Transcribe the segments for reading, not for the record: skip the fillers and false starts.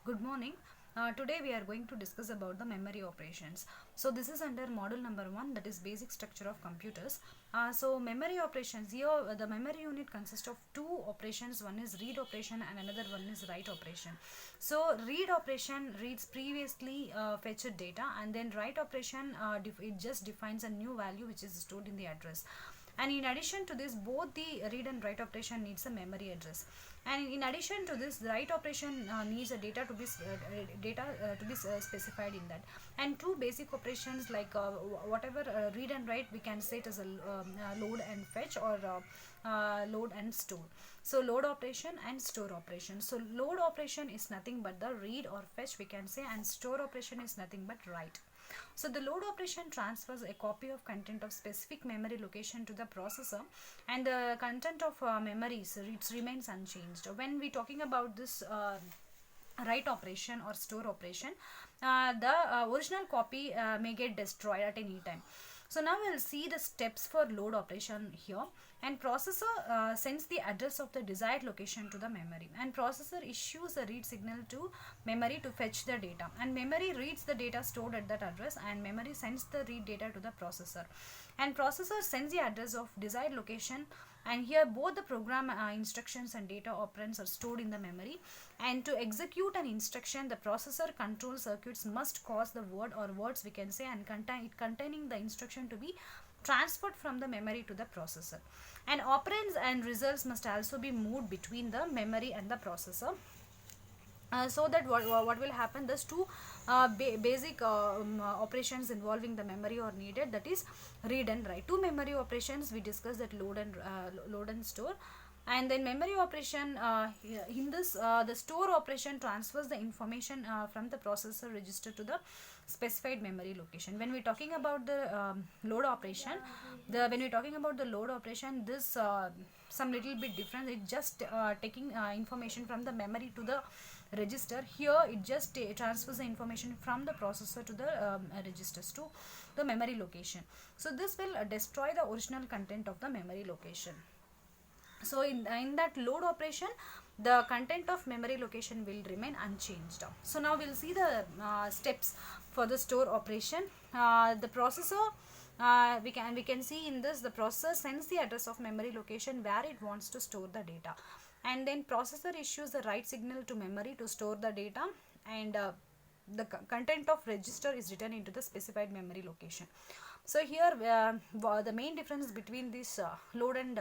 Good morning. Today we are going to discuss about the memory operations. So this is under module number 1, that is basic structure of computers. So memory operations, here the memory unit consists of two operations. One is read operation and another one is write operation. So read operation reads previously fetched data, and then write operation it just defines a new value which is stored in the address. And in addition to this, both the read and write operation needs a memory address. And in addition to this, the write operation needs a data to be specified in that. And two basic operations like whatever read and write, we can say it as a load and fetch, or load and store. So load operation and store operation. So load operation is nothing but the read or fetch, we can say, and store operation is nothing but write. So the load operation transfers a copy of content of specific memory location to the processor, and the content of memories it remains unchanged. When we talking about this write operation or store operation, the original copy may get destroyed at any time. So now we'll see the steps for load operation here. And processor sends the address of the desired location to the memory, and processor issues a read signal to memory to fetch the data, and memory reads the data stored at that address, and memory sends the read data to the processor, and processor sends the address of desired location. And here both the program instructions and data operands are stored in the memory. And to execute an instruction, the processor control circuits must cause the word or words, we can say, and containing the instruction to be transferred from the memory to the processor. And operands and results must also be moved between the memory and the processor. So that what will happen, there's two basic operations involving the memory are needed, that is read and write. Two memory operations we discussed, that load and store. And then memory operation, in this the store operation transfers the information from the processor register to the specified memory location. When we're talking about the load operation, this some little bit different. It just taking information from the memory to the register. Here it just transfers the information from the processor to the registers to the memory location. So this will destroy the original content of the memory location. So in that load operation, the content of memory location will remain unchanged. So now we'll see the steps for the store operation. The processor, we can see in this, the processor sends the address of memory location where it wants to store the data, and then processor issues the write signal to memory to store the data, and the content of register is written into the specified memory location. So here the main difference between this load and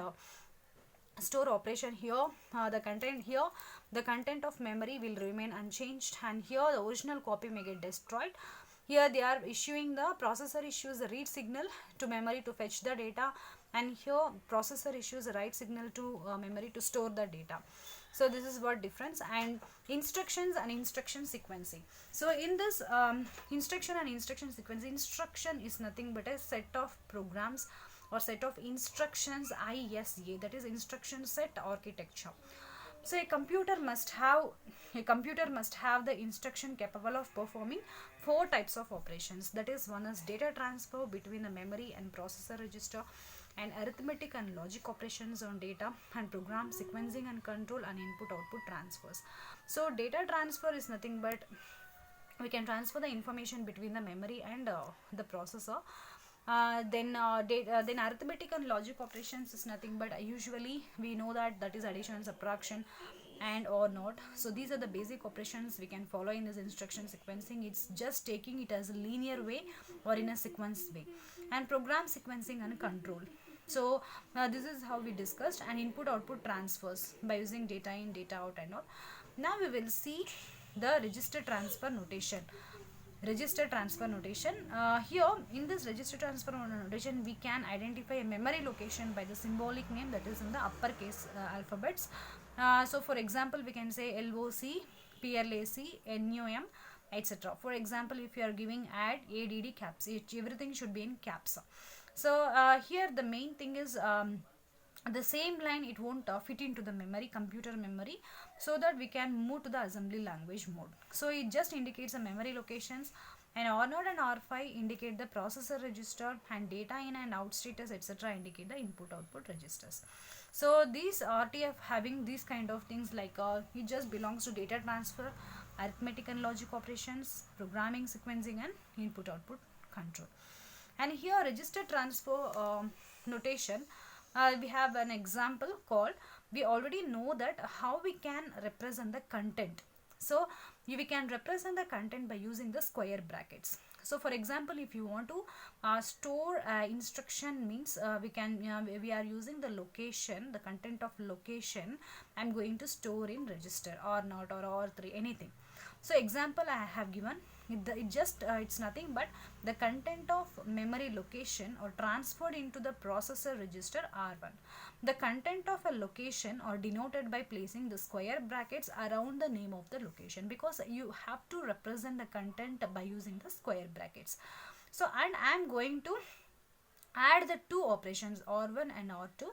store operation, here the content of memory will remain unchanged, and here the original copy may get destroyed. Here they are issuing, the processor issues the read signal to memory to fetch the data, and here processor issues the write signal to memory to store the data. So this is what difference. And instructions and instruction sequencing. So in this instruction and instruction sequence, instruction is nothing but a set of programs or set of instructions, ISA, that is instruction set architecture. So a computer must have the instruction capable of performing 4 types of operations. That is, one is data transfer between the memory and processor register, and arithmetic and logic operations on data, and program sequencing and control, and input output transfers. So data transfer is nothing but we can transfer the information between the memory and the processor. Then arithmetic and logic operations is nothing but usually we know that is addition and subtraction and or not. So these are the basic operations we can follow in this instruction sequencing. It's just taking it as a linear way or in a sequence way. And program sequencing and control. So this is how we discussed. And input output transfers by using data in, data out, and all. Now we will see the register transfer notation. Here in this register transfer notation, we can identify a memory location by the symbolic name, that is in the uppercase alphabets. So for example, we can say LOC, PLAC, NUM, etc. For example, if you are giving add, ADD, caps, everything should be in caps. So here the main thing is the same line, it won't fit into the computer memory, so that we can move to the assembly language mode. So it just indicates the memory locations, and R0 and R5 indicate the processor register, and data in and out status, etc. indicate the input output registers. So these RTF having these kind of things, like it just belongs to data transfer, arithmetic and logic operations, programming, sequencing, and input output control. And here register transfer notation, we have an example called, we already know that how we can represent the content. So we can represent the content by using the square brackets. So for example, if you want to store instruction, means we are using the location, the content of location I'm going to store in register R0 or R3, anything. So example I have given, it's nothing but the content of memory location or transferred into the processor register R1. The content of a location are denoted by placing the square brackets around the name of the location, because you have to represent the content by using the square brackets. So, and I am going to add the two operations R1 and R2,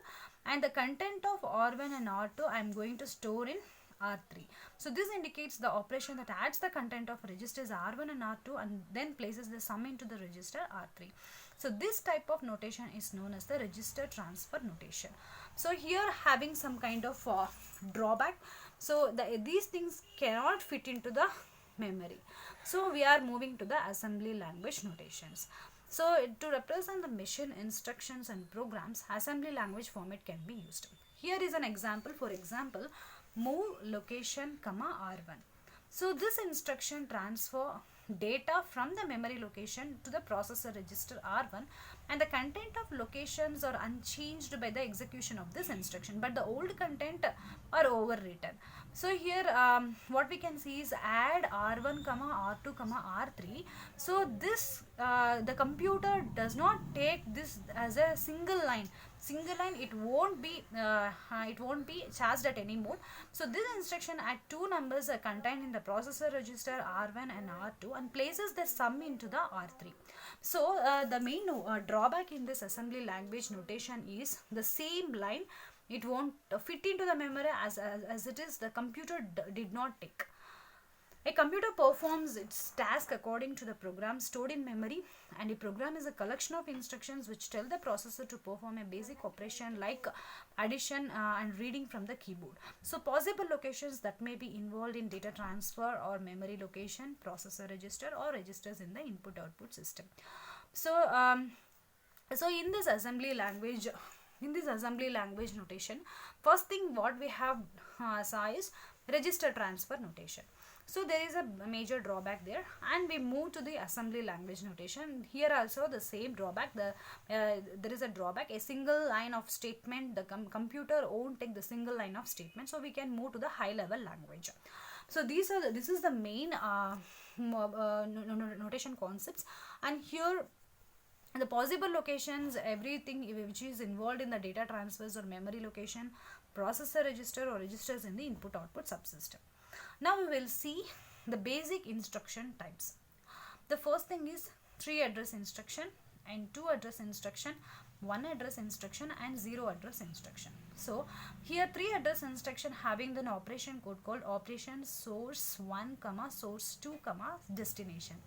and the content of R1 and R2 I am going to store in R3. So this indicates the operation that adds the content of registers R1 and R2 and then places the sum into the register R3. So this type of notation is known as the register transfer notation. So here having some kind of drawback. So these things cannot fit into the memory. So we are moving to the assembly language notations. So to represent the machine instructions and programs, assembly language format can be used. Here is an example. For example, move location comma R1. So this instruction transfer data from the memory location to the processor register R1, and the content of locations are unchanged by the execution of this instruction, but the old content are overwritten. So here what we can see is add R1 comma R2 comma R3. So this the computer does not take this as a single line. It won't be charged at any mode. So this instruction add two numbers are contained in the processor register R1 and R2 and places the sum into the R3. So the main drawback in this assembly language notation is the same line, it won't fit into the memory as it is the computer did not take. A computer performs its task according to the program stored in memory, and a program is a collection of instructions which tell the processor to perform a basic operation like addition and reading from the keyboard. So possible locations that may be involved in data transfer or memory location, processor register, or registers in the input output system. So so in this assembly language notation, first thing what we have saw is register transfer notation. So there is a major drawback there, and we move to the assembly language notation. Here also the same drawback, there is a drawback, a single line of statement, the computer won't take the single line of statement. So we can move to the high level language. So this is the main notation concepts, and here the possible locations, everything which is involved in the data transfers or memory location, processor register or registers in the input output subsystem. Now we will see the basic instruction types. The first thing is 3 address instruction and 2 address instruction, 1 address instruction and 0 address instruction. So here 3 address instruction having an operation code called operation source 1 comma source 2 comma destination.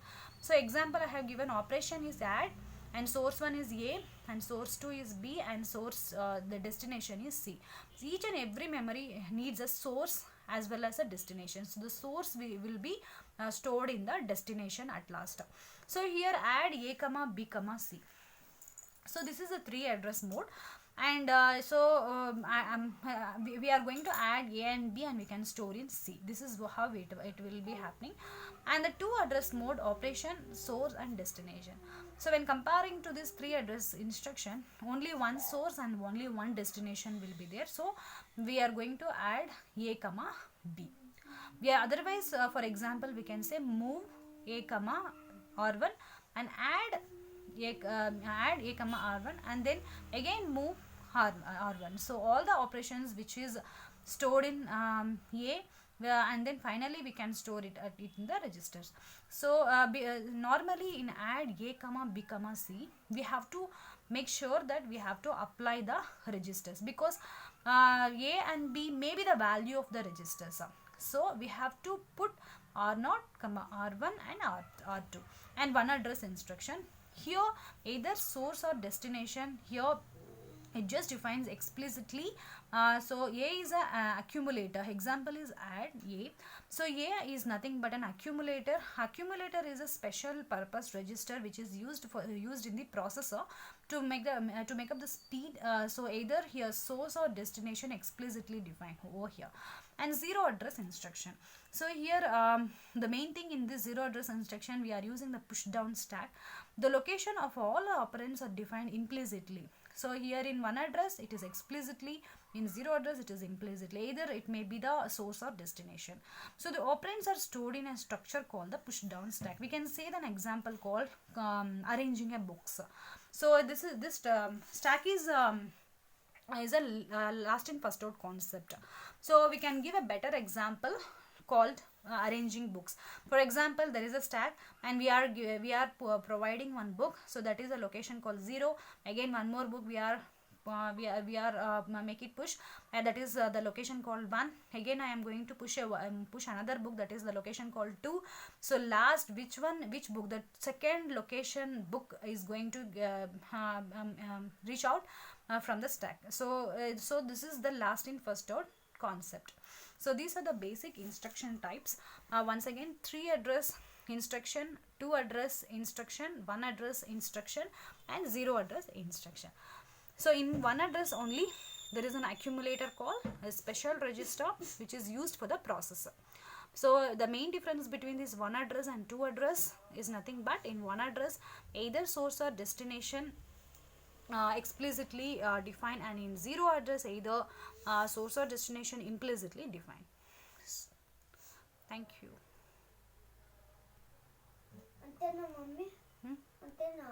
So example I have given, operation is add and source 1 is A and source 2 is B and source the destination is C. So each and every memory needs a source as well as a destination. So the source will be stored in the destination at last. So here add A comma B comma C. So this is a 3 address mode, and we are going to add A and B and we can store in C. This is how it will be happening. And the 2 address mode, operation, source and destination. So when comparing to this 3 address instruction, only one source and only one destination will be there. So we are going to add A comma B. We are otherwise, for example, we can say move A comma R1 and add A comma R1 and then again move R1. So all the operations which is stored in A, and then finally we can store it in the registers. So normally in add A comma B comma C, we have to make sure that we have to apply the registers, because A and B may be the value of the registers. So we have to put R0 comma R1 and R2 and 1 address instruction. Here either source or destination, here it just defines explicitly. So a is a accumulator. Example is add a. So a is nothing but an accumulator. Accumulator is a special purpose register which is used in the processor to make up the speed. So either here source or destination explicitly defined over here. And zero address instruction. So here the main thing in this zero address instruction, we are using the push down stack. The location of all operands are defined implicitly. So here in one address it is explicitly, in zero address it is implicitly. Either it may be the source or destination. So the operands are stored in a structure called the push down stack. We can say an example called arranging a books. So this stack is a last in first out concept. So we can give a better example called arranging books. For example, there is a stack and we are providing one book, so that is a location called 0. Again one more book we are make it push, and that is the location called 1. Again I am going to push another book, that is the location called 2. So last which book, the second location book is going to reach out from the stack. So this is the last in first out concept. So these are the basic instruction types. Once again, 3 address instruction, 2 address instruction, 1 address instruction, and 0 address instruction. So in 1 address only there is an accumulator call, a special register which is used for the processor. So the main difference between this 1 address and 2 address is nothing but in 1 address either source or destination explicitly defined, and in 0 address either source or destination implicitly defined. Thank you. Antena, mummy. Antena.